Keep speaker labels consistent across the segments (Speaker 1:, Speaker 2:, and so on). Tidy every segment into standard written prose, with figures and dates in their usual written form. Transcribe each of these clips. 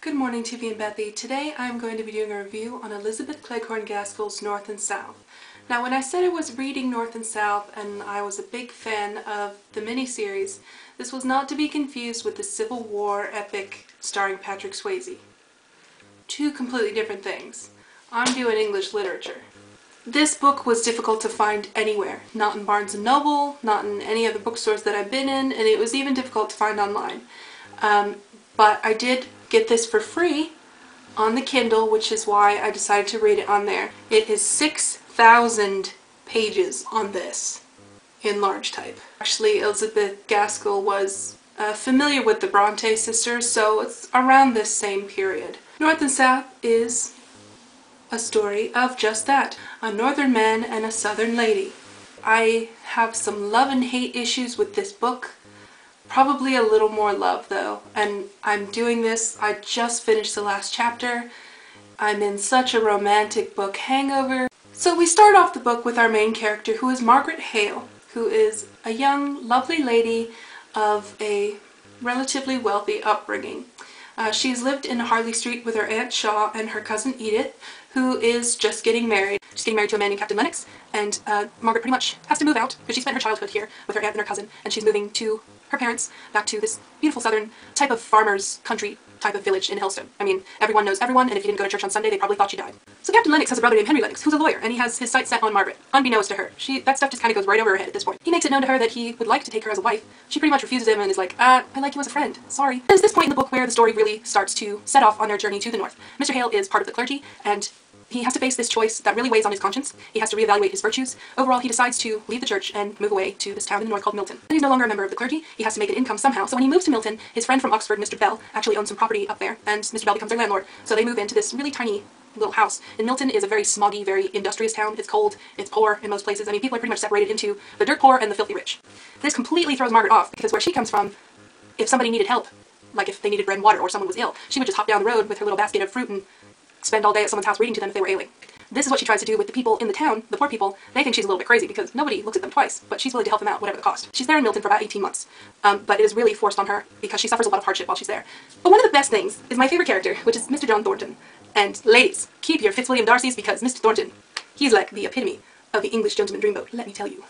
Speaker 1: Good morning, Tiffy and Bethy. Today I'm going to be doing a review on Elizabeth Cleghorn Gaskell's North and South. Now, when I said I was reading North and South and I was a big fan of the miniseries, this was not to be confused with the Civil War epic starring Patrick Swayze. Two completely different things. I'm doing English literature. This book was difficult to find anywhere. Not in Barnes & Noble, not in any of the bookstores that I've been in, and it was even difficult to find online. But I did get this for free on the Kindle, which is why I decided to read it on there. It is 6,000 pages on this in large type. Actually, Elizabeth Gaskell was familiar with the Bronte sisters, so it's around this same period. North and South is a story of just that. A northern man and a southern lady. I have some love and hate issues with this book. Probably a little more love though, and I'm doing this, I just finished the last chapter. I'm in such a romantic book hangover. So we start off the book with our main character, who is Margaret Hale, who is a young, lovely lady of a relatively wealthy upbringing. She's lived in Harley Street with her Aunt Shaw and her cousin Edith, who is just getting married. She's getting married to a man named Captain Lennox, and Margaret pretty much has to move out because she spent her childhood here with her aunt and her cousin, and she's moving to her parents back to this beautiful southern type of farmer's country type of village in Hillstone. I mean, everyone knows everyone, and if you didn't go to church on Sunday, they probably thought you died. So Captain Lennox has a brother named Henry Lennox, who's a lawyer, and he has his sights set on Margaret, unbeknownst to her. That stuff just kind of goes right over her head at this point. He makes it known to her that he would like to take her as a wife. She pretty much refuses him and is like, I like you as a friend. Sorry. There's this point in the book where the story really starts to set off on their journey to the north. Mr. Hale is part of the clergy, and he has to face this choice that really weighs on his conscience. He has to reevaluate his virtues. Overall, he decides to leave the church and move away to this town in the north called Milton. He's no longer a member of the clergy. He has to make an income somehow. So when he moves to Milton, his friend from Oxford, Mr. Bell, actually owns some property up there, and Mr. Bell becomes their landlord. So they move into this really tiny little house. And Milton is a very smoggy, very industrious town. It's cold, it's poor in most places. I mean, people are pretty much separated into the dirt poor and the filthy rich. This completely throws Margaret off, because where she comes from, if somebody needed help, like if they needed bread and water or someone was ill, she would just hop down the road with her little basket of fruit and spend all day at someone's house reading to them if they were ailing. This is what she tries to do with the people in the town, the poor people. They think she's a little bit crazy because nobody looks at them twice, but she's willing to help them out, whatever the cost. She's there in Milton for about 18 months, but it is really forced on her because she suffers a lot of hardship while she's there. But one of the best things is my favorite character, which is Mr. John Thornton. And ladies, keep your Fitzwilliam Darcys, because Mr. Thornton, he's like the epitome of the English gentleman dreamboat, let me tell you.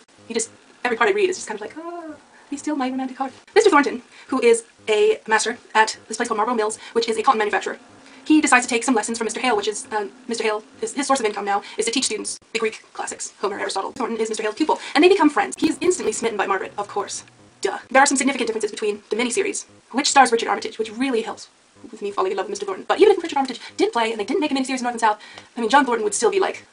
Speaker 1: Every part I read is just kind of like, oh, be still my romantic heart. Mr. Thornton, who is a master at this place called Marlborough Mills, which is a cotton manufacturer, he decides to take some lessons from Mr. Hale, which is, Mr. Hale, his source of income now is to teach students the Greek classics, Homer, Aristotle. Thornton is Mr. Hale's pupil, and they become friends. He is instantly smitten by Margaret, of course. Duh. There are some significant differences between the miniseries, which stars Richard Armitage, which really helps with me falling in love with Mr. Thornton. But even if Richard Armitage did play, and they didn't make a miniseries North and South, I mean, John Thornton would still be, like,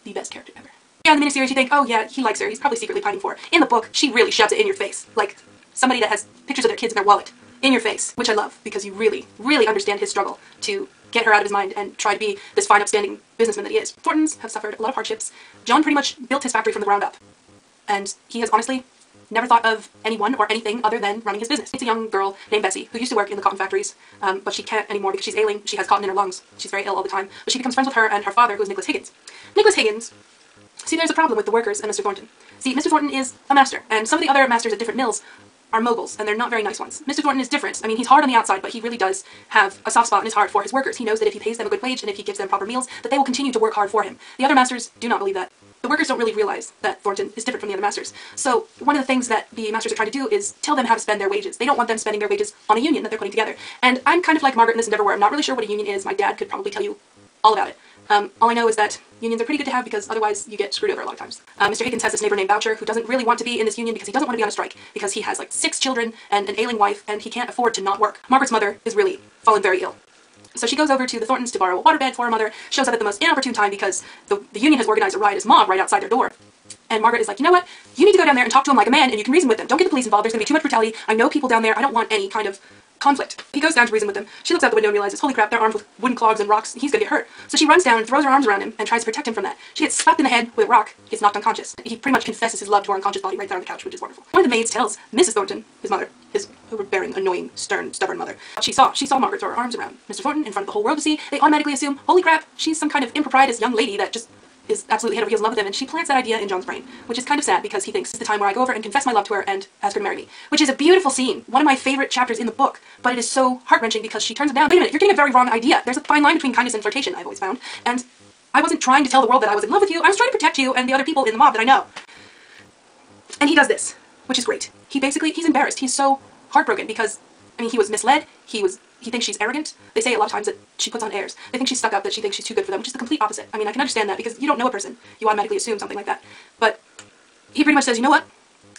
Speaker 1: the best character ever. Yeah, in the miniseries you think, oh yeah, he likes her, he's probably secretly pining for her. In the book, she really shoves it in your face, like somebody that has pictures of their kids in their wallet in your face, which I love, because you really, really understand his struggle to get her out of his mind and try to be this fine, upstanding businessman that he is. Thorntons have suffered a lot of hardships. John pretty much built his factory from the ground up, and he has honestly never thought of anyone or anything other than running his business. It's a young girl named Bessie who used to work in the cotton factories, but she can't anymore because she's ailing. She has cotton in her lungs. She's very ill all the time. But she becomes friends with her and her father, who is Nicholas Higgins. Nicholas Higgins, see, there's a problem with the workers and Mr. Thornton. See, Mr. Thornton is a master, and some of the other masters at different mills are moguls, and they're not very nice ones. Mr. Thornton is different. I mean, he's hard on the outside, but he really does have a soft spot in his heart for his workers. He knows that if he pays them a good wage and if he gives them proper meals, that they will continue to work hard for him. The other masters do not believe that. The workers don't really realize that Thornton is different from the other masters. So one of the things that the masters are trying to do is tell them how to spend their wages. They don't want them spending their wages on a union that they're putting together. And I'm kind of like Margaret in this endeavor where I'm not really sure what a union is. My dad could probably tell you all about it. All I know is that unions are pretty good to have because otherwise you get screwed over a lot of times. Mr. Higgins has this neighbor named Boucher who doesn't really want to be in this union because he doesn't want to be on a strike because he has like 6 children and an ailing wife and he can't afford to not work. Margaret's mother is really fallen very ill. So she goes over to the Thorntons to borrow a waterbed for her mother, shows up at the most inopportune time because the union has organized a riotous mob right outside their door. And Margaret is like, you know what? You need to go down there and talk to them like a man and you can reason with them. Don't get the police involved. There's going to be too much brutality. I know people down there. I don't want any kind of conflict. He goes down to reason with them. She looks out the window and realizes, holy crap, they're armed with wooden clogs and rocks. He's gonna get hurt. So she runs down and throws her arms around him and tries to protect him from that. She gets slapped in the head with a rock, gets knocked unconscious. He pretty much confesses his love to her unconscious body right there on the couch, which is wonderful. One of the maids tells Mrs. Thornton, his mother, his overbearing, annoying, stern, stubborn mother, she saw Margaret throw her arms around Mr. Thornton in front of the whole world to see. They automatically assume, holy crap, she's some kind of improprietous young lady that just is absolutely head over heels in love with him, and she plants that idea in John's brain, which is kind of sad because he thinks it's the time where I go over and confess my love to her and ask her to marry me, which is a beautiful scene, one of my favorite chapters in the book, but it is so heart-wrenching because she turns him down. Wait a minute, you're getting a very wrong idea. There's a fine line between kindness and flirtation, I've always found, and I wasn't trying to tell the world that I was in love with you, I was trying to protect you and the other people in the mob that I know. And he does this, which is great. He's embarrassed. He's so heartbroken because, I mean, he was misled, he thinks she's arrogant. They say a lot of times that she puts on airs. They think she's stuck up, that she thinks she's too good for them, which is the complete opposite. I mean, I can understand that because you don't know a person. You automatically assume something like that. But he pretty much says, you know what?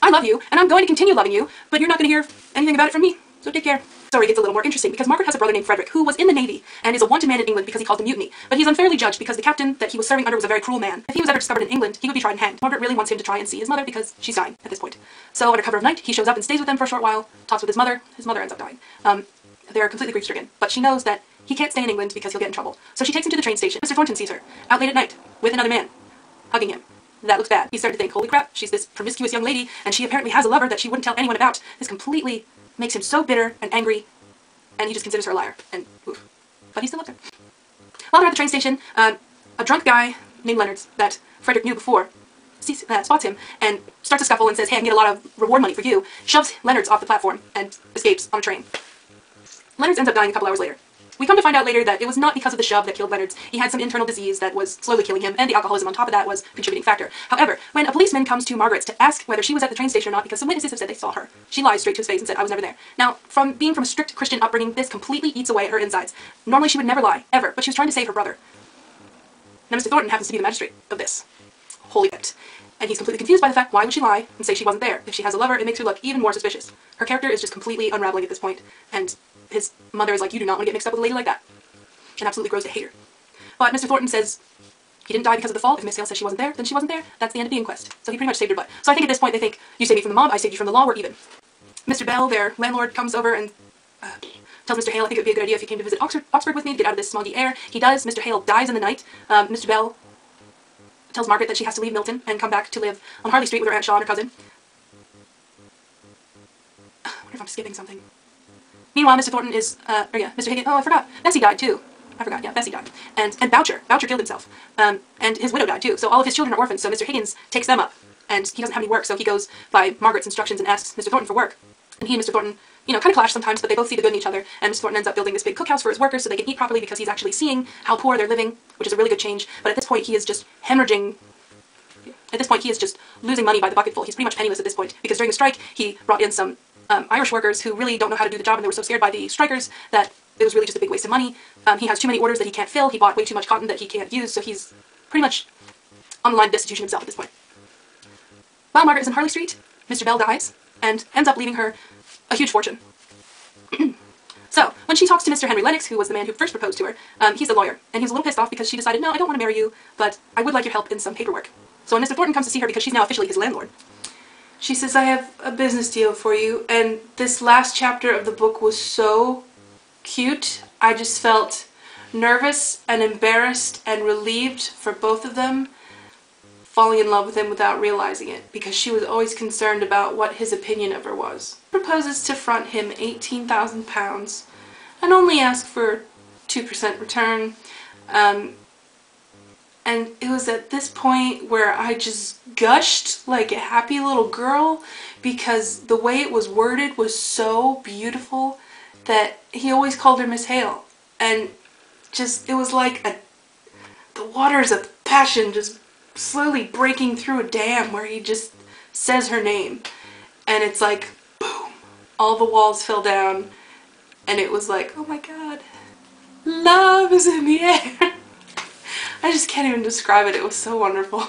Speaker 1: I love you, and I'm going to continue loving you, but you're not going to hear anything about it from me, so take care. Story gets a little more interesting because Margaret has a brother named Frederick who was in the Navy and is a wanted man in England because he caused a mutiny. But he's unfairly judged because the captain that he was serving under was a very cruel man. If he was ever discovered in England, he would be tried and hanged. Margaret really wants him to try and see his mother because she's dying at this point. So under cover of night, he shows up and stays with them for a short while, talks with his mother. His mother ends up dying. They're completely grief-stricken, but she knows that he can't stay in England because he'll get in trouble. So she takes him to the train station. Mr. Thornton sees her, out late at night, with another man, hugging him. That looks bad. He's starting to think, holy crap, she's this promiscuous young lady, and she apparently has a lover that she wouldn't tell anyone about. This completely makes him so bitter and angry, and he just considers her a liar, and oof. But he still loves her. While they're at the train station, a drunk guy named Leonard that Frederick knew before spots him and starts a scuffle and says, hey, I can get a lot of reward money for you, shoves Leonard's off the platform and escapes on a train. Leonard's ends up dying a couple hours later. We come to find out later that it was not because of the shove that killed Leonard's. He had some internal disease that was slowly killing him, and the alcoholism on top of that was a contributing factor. However, when a policeman comes to Margaret's to ask whether she was at the train station or not, because some witnesses have said they saw her, she lies straight to his face and said, I was never there. Now, from being from a strict Christian upbringing, this completely eats away at her insides. Normally she would never lie, ever, but she was trying to save her brother. Now, Mr. Thornton happens to be the magistrate of this whole event. And he's completely confused by the fact, why would she lie and say she wasn't there? If she has a lover, it makes her look even more suspicious. Her character is just completely unraveling at this point, and his mother is like, you do not want to get mixed up with a lady like that. And absolutely grows to hate her. But Mr. Thornton says he didn't die because of the fall. If Miss Hale says she wasn't there, then she wasn't there. That's the end of the inquest. So he pretty much saved her butt. So I think at this point they think, you saved me from the mob, I saved you from the law, we're even. Mr. Bell, their landlord, comes over and tells Mr. Hale, I think it would be a good idea if you came to visit Oxford with me to get out of this smoggy air. He does. Mr. Hale dies in the night. Mr. Bell tells Margaret that she has to leave Milton and come back to live on Harley Street with her Aunt Shaw and her cousin. I wonder if I'm skipping something. Meanwhile, Mr. Thornton is, Mr. Higgins, oh, I forgot. Bessie died too. I forgot, yeah, Bessie died. And Boucher killed himself. And his widow died too. So all of his children are orphans, so Mr. Higgins takes them up. And he doesn't have any work, so he goes by Margaret's instructions and asks Mr. Thornton for work. And he and Mr. Thornton, you know, kind of clash sometimes, but they both see the good in each other. And Mr. Thornton ends up building this big cookhouse for his workers so they can eat properly because he's actually seeing how poor they're living, which is a really good change. But at this point, he is just hemorrhaging. At this point, he is just losing money by the bucketful. He's pretty much penniless at this point because during the strike, he brought in some Irish workers who really don't know how to do the job, and they were so scared by the strikers that it was really just a big waste of money. He has too many orders that he can't fill. He bought way too much cotton that he can't use, so he's pretty much on the line of destitution himself at this point. While Margaret is in Harley Street, Mr. Bell dies and ends up leaving her a huge fortune. So, when she talks to Mr. Henry Lennox, who was the man who first proposed to her, he's a lawyer, and he's a little pissed off because she decided, no, I don't want to marry you, but I would like your help in some paperwork. So when Mr. Thornton comes to see her, because she's now officially his landlord, she says, I have a business deal for you, and this last chapter of the book was so cute. I just felt nervous and embarrassed and relieved for both of them falling in love with him without realizing it, because she was always concerned about what his opinion of her was. Proposes to front him £18,000 and only ask for 2% return. And it was at this point where I just gushed like a happy little girl because the way it was worded was so beautiful that he always called her Miss Hale. And just, it was like the waters of passion just slowly breaking through a dam where he just says her name. And it's like, boom, all the walls fell down and it was like, oh my god, love is in the air. I just can't even describe it, it was so wonderful.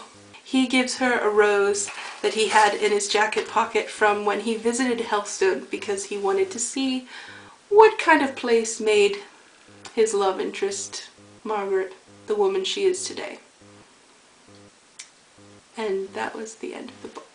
Speaker 1: He gives her a rose that he had in his jacket pocket from when he visited Helstone because he wanted to see what kind of place made his love interest, Margaret, the woman she is today. And that was the end of the book.